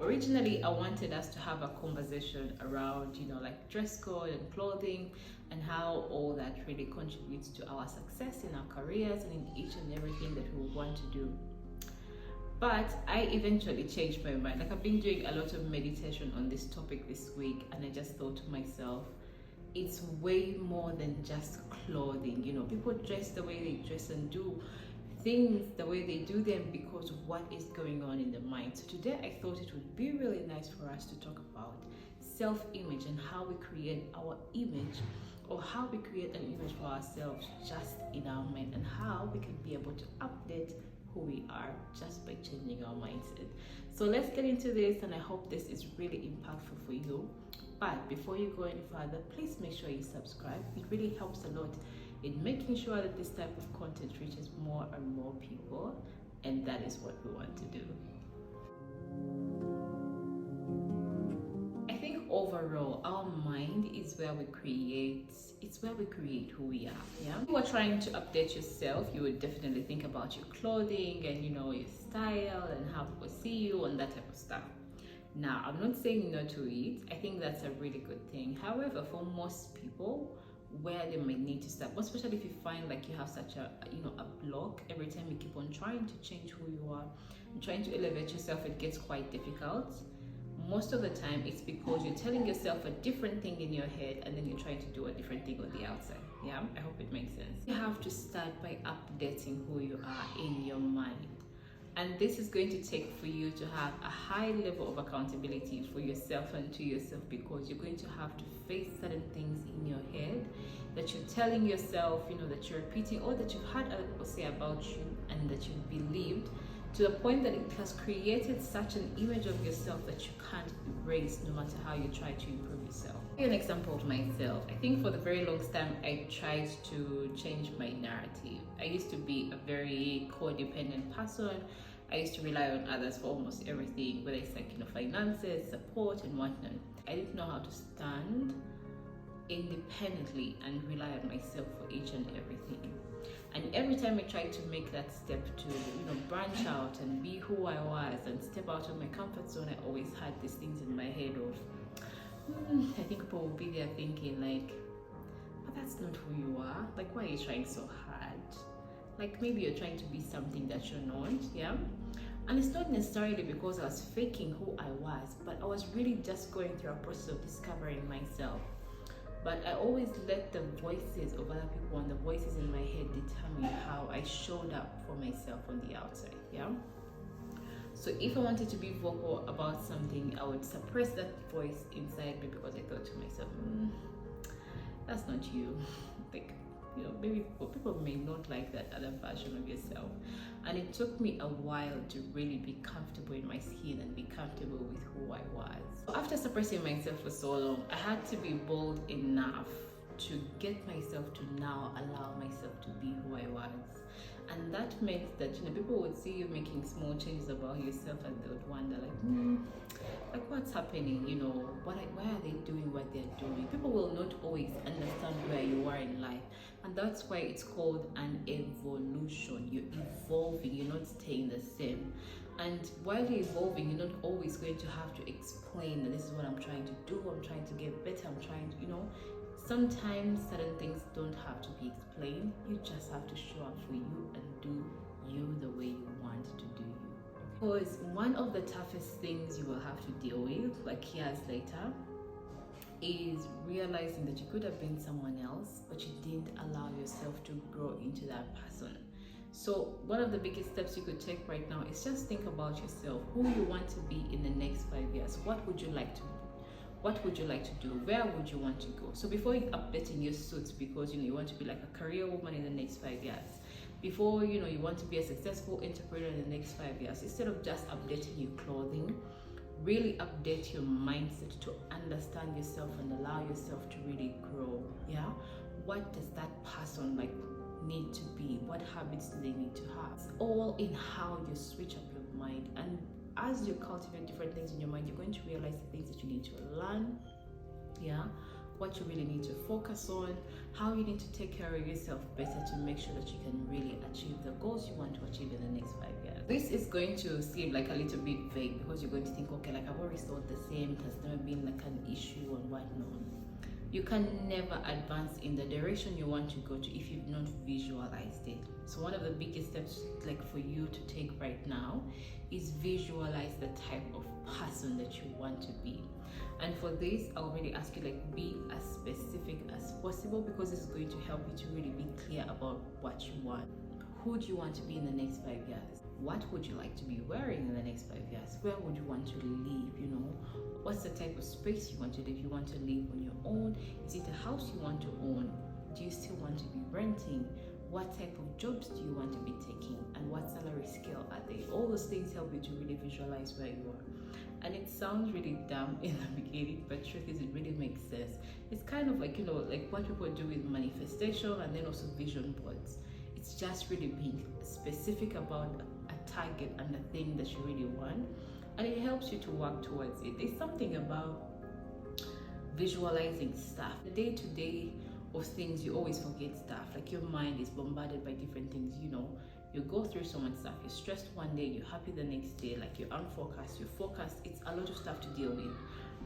originally I wanted us to have a conversation around, like dress code and clothing and how all that really contributes to our success in our careers and in each and everything that we want to do. But I eventually changed my mind. Like, I've been doing a lot of meditation on this topic this week, and I just thought to myself, it's way more than just clothing. People dress the way they dress and do things the way they do them because of what is going on in the mind. So today I thought it would be really nice for us to talk about self-image and how we create our image, or how we create an image for ourselves just in our mind, and how we can be able to update who we are just by changing our mindset. So let's get into this, and I hope this is really impactful for you. But before you go any further, please make sure you subscribe. It really helps a lot in making sure that this type of content reaches more and more people, and that is what we want to do. I think overall, our mind is where we create, who we are. Yeah, if you are trying to update yourself, you would definitely think about your clothing and your style and how people see you and that type of stuff. Now, I'm not saying no to it. I think that's a really good thing. However, for most people, where they might need to start, especially if you find like you have such a block every time you keep on trying to change who you are and trying to elevate yourself, it gets quite difficult. Most of the time it's because you're telling yourself a different thing in your head and then you're trying to do a different thing on the outside. Yeah, I hope it makes sense. You have to start by updating who you are in your mind. And this is going to take for you to have a high level of accountability for yourself and to yourself, because you're going to have to face certain things in your head that you're telling yourself, that you're repeating, or that you've heard other people say about you and that you've believed, to the point that it has created such an image of yourself that you can't erase no matter how you try to improve yourself. I'll give you an example of myself. I think for the very longest time I tried to change my narrative. I used to be a very codependent person. I used to rely on others for almost everything, whether it's like finances, support and whatnot. I didn't know how to stand independently and rely on myself for each and everything. And every time I tried to make that step to branch out and be who I was and step out of my comfort zone, I always had these things in my head of I think people will be there thinking like, but that's not who you are. Like, why are you trying so hard? Like, maybe you're trying to be something that you're not. Yeah, and it's not necessarily because I was faking who I was, but I was really just going through a process of discovering myself. But I always let the voices of other people and the voices in my head determine how I showed up for myself on the outside. Yeah, so if I wanted to be vocal about something, I would suppress that voice inside me because I thought to myself, that's not you. Like, maybe people may not like that other version of yourself. And it took me a while to really be comfortable in my skin and be comfortable with who I was. So after suppressing myself for so long, I had to be bold enough to get myself to now allow myself to be who I was. And that meant that people would see you making small changes about yourself and they would wonder like what's happening, why are they doing what they're doing? People will not always understand where you are in life, and that's why it's called an evolution. You're evolving, you're not staying the same. And while you're evolving, you're not always going to have to explain that this is what I'm trying to do, I'm trying to get better, I'm trying to, sometimes certain things don't have to be explained. You just have to show up for you and do you the way you want to do you. Because one of the toughest things you will have to deal with, like years later, is realizing that you could have been someone else, but you didn't allow yourself to grow into that person. So one of the biggest steps you could take right now is just think about yourself, who you want to be in the next 5 years. What would you like to be? What would you like to do? Where would you want to go? So before you updating your suits because you want to be like a career woman in the next 5 years, before you want to be a successful entrepreneur in the next 5 years, instead of just updating your clothing, really update your mindset to understand yourself and allow yourself to really grow. Yeah, what does that person need to be? What habits do they need to have? It's all in how you switch up your mind. And as you cultivate different things in your mind, you're going to realize the things that you need to learn, yeah, what you really need to focus on, how you need to take care of yourself better to make sure that you can really achieve the goals you want to achieve in the next 5 years. This is going to seem like a little bit vague because you're going to think, okay, like I've always thought the same, it has never been like an issue or whatnot. You can never advance in the direction you want to go to if you've not visualized it. So one of the biggest steps like for you to take right now is visualize the type of person that you want to be. And for this, I'll really ask you, like, be as specific as possible, because it's going to help you to really be clear about what you want. Who do you want to be in the next 5 years? What would you like to be wearing in the next 5 years? Where would you want to live? You know, what's the type of space you want to live? You want to live on your own? Is it a house you want to own? Do you still want to be renting? What type of jobs do you want to be taking? And what salary scale are they? All those things help you to really visualize where you are. And it sounds really dumb in the beginning, but truth is, it really makes sense. It's kind of like, you know, like what people do with manifestation and then also vision boards. It's just really being specific about a target and a thing that you really want, and it helps you to work towards it. There's something about visualizing stuff. The day-to-day of things, you always forget stuff. Like your mind is bombarded by different things, you know. You go through so much stuff. You're stressed one day, you're happy the next day, like you're unfocused, you're focused. It's a lot of stuff to deal with.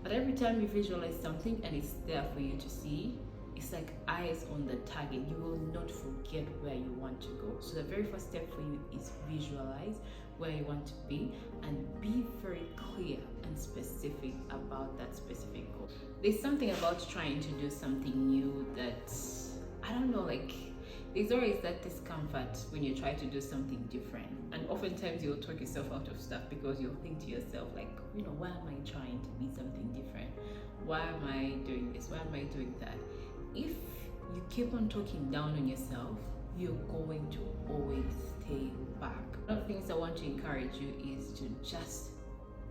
But every time you visualize something and it's there for you to see, it's like eyes on the target. You will not forget where you want to go. So the very first step for you is visualize where you want to be and be very clear and specific about that specific goal. There's something about trying to do something new that, I don't know, like there's always that discomfort when you try to do something different. And oftentimes you'll talk yourself out of stuff because you'll think to yourself, like, you know, why am I trying to be something different? Why am I doing this? Why am I doing that? If you keep on talking down on yourself, you're going to always stay back. One of the things I want to encourage you is to just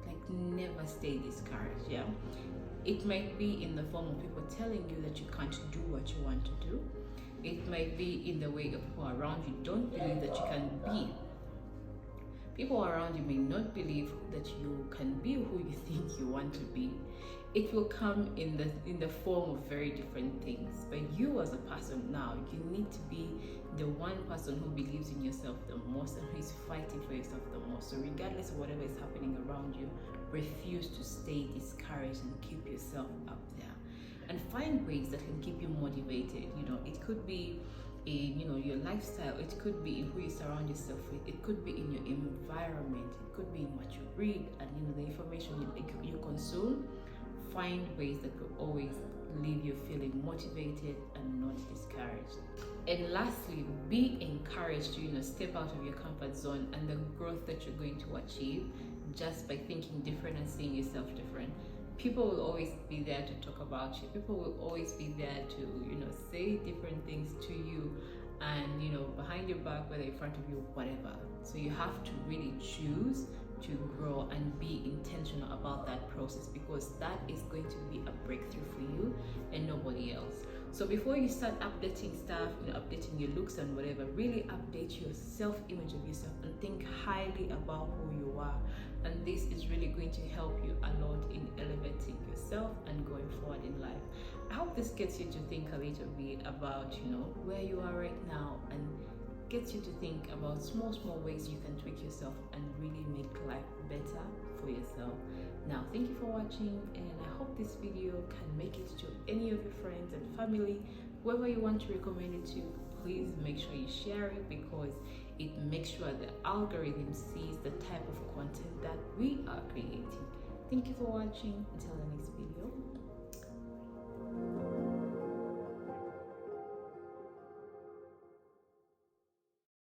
like never stay discouraged. Yeah, it might be in the form of people telling you that you can't do what you want to do. It might be in the way of people around you don't believe that you can be. People around you may not believe that you can be who you think you want to be. It will come in the form of very different things. But you as a person now, you need to be the one person who believes in yourself the most and who is fighting for yourself the most. So regardless of whatever is happening around you, refuse to stay discouraged and keep yourself up there. And find ways that can keep you motivated. You know, it could be in, you know, your lifestyle, it could be in who you surround yourself with, it could be in your environment, it could be in what you read and, you know, the information you consume. Find ways that could always leave you feeling motivated and not discouraged. And lastly, be encouraged to, you know, step out of your comfort zone and the growth that you're going to achieve just by thinking different and seeing yourself different. People will always be there to talk about you. People will always be there to, you know, say different things to you and, you know, behind your back, whether in front of you, whatever. So you have to really choose to grow and be intentional about that process, because that is going to be a breakthrough for you and nobody else. So before you start updating stuff, you know, updating your looks and whatever, really update your self-image of yourself and think highly about who you are. And this is really going to help you a lot in elevating yourself and going forward in life. I hope this gets you to think a little bit about, you know, where you are right now, and gets you to think about small ways you can tweak yourself and really make life better for yourself. Now, thank you for watching, and I hope this video can make it to any of your friends and family. Whoever you want to recommend it to, please make sure you share it, because it makes sure the algorithm sees the type of content that we are creating. Thank you for watching. Until the next video.